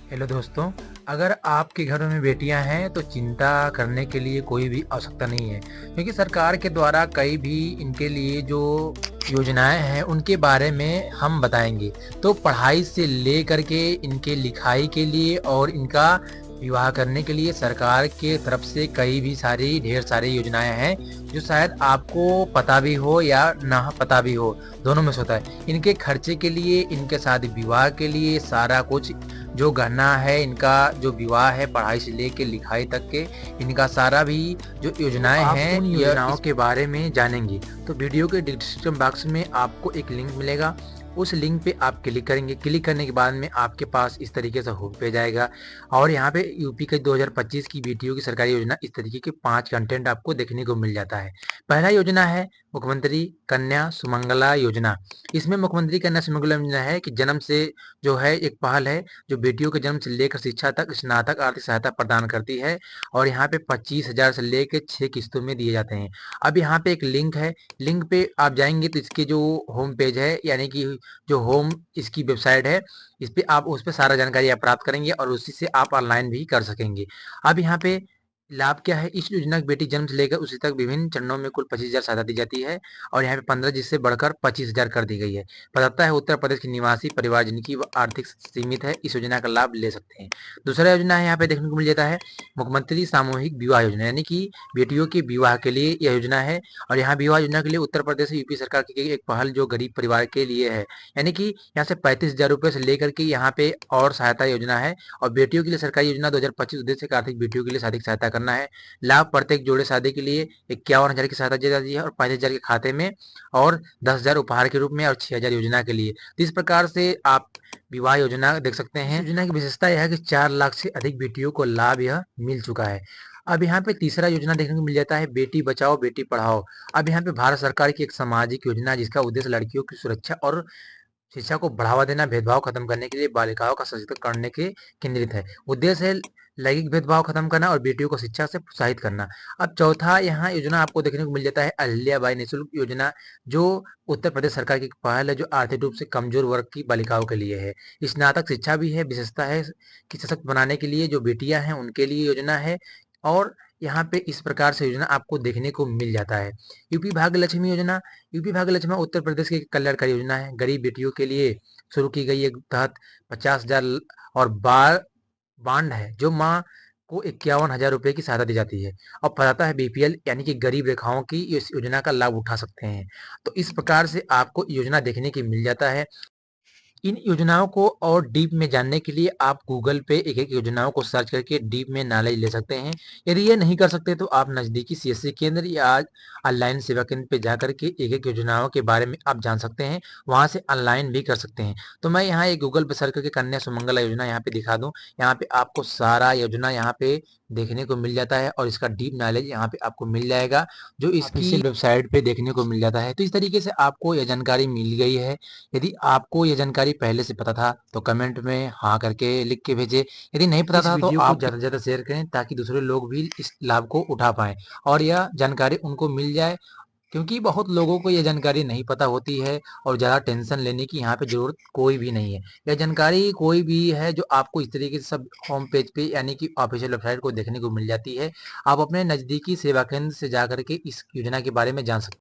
Hello दोस्तों, अगर आपके घरों में बेटियां हैं तो चिंता करने के लिए कोई भी आवश्यकता नहीं है, क्योंकि सरकार के द्वारा कई भी इनके लिए जो योजनाएं हैं उनके बारे में हम बताएंगे। तो पढ़ाई से लेकर के इनके लिखाई के लिए और इनका विवाह करने के लिए सरकार के तरफ से कई भी सारी ढेर सारी योजनाएं हैं, जो शायद आपको पता भी हो या ना पता भी हो, दोनों में से होता है। इनके खर्चे के लिए, इनके शादी विवाह के लिए सारा कुछ जो गहना है, इनका जो विवाह है, पढ़ाई से लेके लिखाई तक के इनका सारा भी जो योजनाएं हैं, उन योजनाओं के बारे में जानेंगे। तो वीडियो के डिस्क्रिप्शन बॉक्स में आपको एक लिंक मिलेगा, उस लिंक पे आप क्लिक करेंगे। क्लिक करने के बाद में आपके पास इस तरीके से होम पेज आएगा और यहाँ पे यूपी के 2025 की बेटियों की सरकारी योजना, इस तरीके के 5 कंटेंट आपको देखने को मिल जाता है। पहला योजना है मुख्यमंत्री कन्या सुमंगला योजना। इसमें मुख्यमंत्री कन्या सुमंगला योजना है कि जन्म से जो है एक पहल है जो बेटियों के जन्म से लेकर शिक्षा तक स्नातक आर्थिक सहायता प्रदान करती है, और यहाँ पे 25,000 से लेकर 6 किस्तों में दिए जाते हैं। अब यहाँ पे एक लिंक है, लिंक पे आप जाएंगे तो इसके जो होम पेज है, यानी कि जो होम इसकी वेबसाइट है, इस पे आप उस पे सारा जानकारी आप प्राप्त करेंगे और उसी से आप ऑनलाइन भी कर सकेंगे। अब यहाँ पे लाभ क्या है, इस योजना की बेटी जन्म से लेकर उसी तक विभिन्न चरणों में कुल 25,000 सहायता दी जाती है, और यहाँ पे 15 जिससे बढ़कर 25,000 कर दी गई है। बताता है उत्तर प्रदेश के निवासी परिवार जिनकी आर्थिक सीमित है इस योजना का लाभ ले सकते हैं। दूसरा योजना है यहाँ पे देखने को मिल जाता है मुख्यमंत्री सामूहिक विवाह योजना, यानी कि बेटियों के विवाह के लिए यह योजना है। और यहाँ विवाह योजना के लिए उत्तर प्रदेश यूपी सरकार की एक पहल जो गरीब परिवार के लिए है, यानी कि यहाँ से 35,000 रुपये से लेकर के यहाँ पे और सहायता योजना है। और बेटियों के लिए सरकारी योजना 2025 उद्देश्य का आर्थिक बेटियों के लिए शादी की सहायता करना है। लाभ प्रत्येक जोड़े शादी के लिए 51,000 की सहायता दी जाती है और 5,000 के खाते में, और 10,000 उपहार के रूप में, और 6,000 योजना के लिए। तो इस प्रकार से आप विवाह योजना देख सकते हैं। योजना की विशेषता यह है कि 4 लाख से अधिक बेटियों को लाभ यह मिल चुका है। अब यहाँ पे तीसरा योजना देखने को मिल जाता है बेटी बचाओ बेटी पढ़ाओ। अब यहाँ पे भारत सरकार की एक सामाजिक योजना है जिसका उद्देश्य लड़कियों की सुरक्षा और शिक्षा को बढ़ावा देना, भेदभाव खत्म करने के लिए बालिकाओं का सशक्त करने के केंद्रित है। उद्देश्य है लैंगिक भेदभाव खत्म करना और बेटियों को शिक्षा से प्रोत्साहित करना। अब चौथा यहाँ योजना आपको देखने को मिल जाता है अहिल्याबाई निःशुल्क योजना, जो उत्तर प्रदेश सरकार की एक पहल है जो आर्थिक रूप से कमजोर वर्ग की बालिकाओं के लिए है। स्नातक शिक्षा भी है, विशेषता है कि सशक्त बनाने के लिए जो बेटियां हैं उनके लिए योजना है। और यहाँ पे इस प्रकार से योजना आपको देखने को मिल जाता है। यूपी भाग्य लक्ष्मी योजना। यूपी भाग्य लक्ष्मी उत्तर प्रदेश की एक कल्याणकारी योजना है, गरीब बेटियों के लिए शुरू की गई है। तहत 50,000 और बांड है जो माँ को 51,000 रुपए की सहायता दी जाती है। और बताता है बीपीएल यानी कि गरीब रेखाओं की इस योजना का लाभ उठा सकते हैं। तो इस प्रकार से आपको योजना देखने की मिल जाता है। इन योजनाओं को और डीप में जानने के लिए आप गूगल पे एक-एक योजनाओं को सर्च करके डीप में नॉलेज ले सकते हैं। यदि ये नहीं कर सकते तो आप नज़दीकी सीएससी केंद्र या ऑनलाइन सेवा केंद्र पे जाकर के एक-एक योजनाओं के बारे में आप जान सकते हैं, वहाँ से ऑनलाइन भी कर सकते हैं। तो मैं यहाँ एक गूगल पे सर्च करके कन्या सुमंगला योजना यहाँ पे दिखा दूँ, यहाँ पे आपको सारा योजना यहाँ पे देखने को मिल जाता है और इसका डीप नॉलेज यहाँ पे आपको मिल जाएगा, जो इसकी ऑफिशियल वेबसाइट पे देखने को मिल जाता है। तो इस तरीके से आपको यह जानकारी मिल गई है। यदि आपको यह जानकारी पहले से पता था तो कमेंट में हाँ करके लिख के भेजें। यदि नहीं पता था तो आप ज़्यादा से ज़्यादा शेयर करें ताकि दूसरे लोग भी इस लाभ को उठा पाएँ और यह जानकारी उनको मिल जाए, क्योंकि बहुत लोगों को यह जानकारी नहीं पता होती है और ज़्यादा टेंशन लेने की यहाँ पे ज़रूरत कोई भी नहीं है। यह जानकारी कोई भी है जो आपको इस तरीके से सब होम पेज पे यानी कि ऑफिशियल वेबसाइट को देखने को मिल जाती है। आप अपने नज़दीकी सेवा केंद्र से जा कर के इस योजना के बारे में जान सकते हैं।